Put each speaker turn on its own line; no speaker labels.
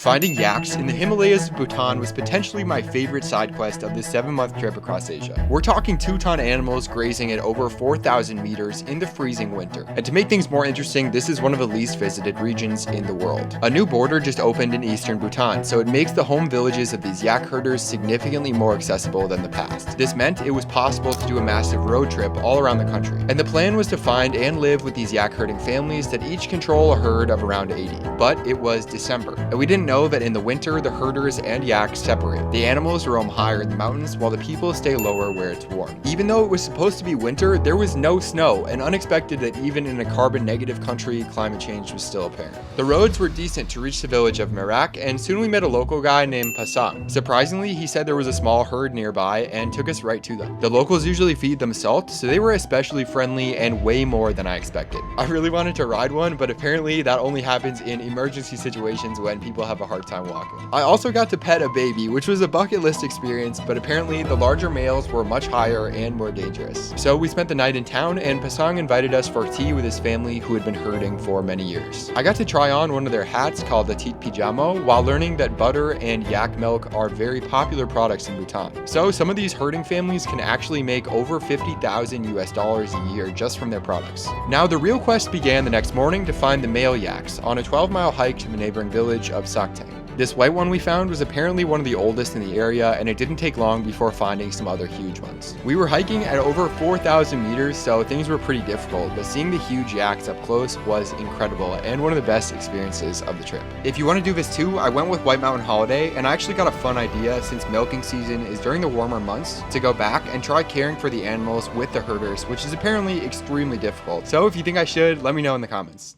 Finding yaks in the Himalayas of Bhutan was potentially my favorite side quest of this 7-month trip across Asia. We're talking 2-ton animals grazing at over 4,000 meters in the freezing winter. And to make things more interesting, this is one of the least visited regions in the world. A new border just opened in Eastern Bhutan, so it makes the home villages of these yak herders significantly more accessible than the past. This meant it was possible to do a massive road trip all around the country. And the plan was to find and live with these yak herding families that each control a herd of around 80. But it was December, and we didn't know that in the winter the herders and yaks separate. The animals roam higher in the mountains while the people stay lower where it's warm. Even though it was supposed to be winter, there was no snow, and unexpected that even in a carbon negative country, climate change was still apparent. The roads were decent to reach the village of Merak, and soon we met a local guy named Pasang. Surprisingly, he said there was a small herd nearby and took us right to them. The locals usually feed them salt, so they were especially friendly and way more than I expected. I really wanted to ride one, but apparently that only happens in emergency situations when people have a hard time walking. I also got to pet a baby, which was a bucket list experience, but apparently the larger males were much higher and more dangerous. So we spent the night in town, and Pasang invited us for tea with his family who had been herding for many years. I got to try on one of their hats called the Teat Pijamo while learning that butter and yak milk are very popular products in Bhutan. So some of these herding families can actually make over 50,000 US dollars a year just from their products. Now the real quest began the next morning to find the male yaks on a 12-mile hike to the neighboring village of Sakteng. This white one we found was apparently one of the oldest in the area, and it didn't take long before finding some other huge ones. We were hiking at over 4,000 meters, so things were pretty difficult, but seeing the huge yaks up close was incredible and one of the best experiences of the trip. If you want to do this too, I went with White Mountain Holiday, and I actually got a fun idea since milking season is during the warmer months to go back and try caring for the animals with the herders, which is apparently extremely difficult. So if you think I should, let me know in the comments.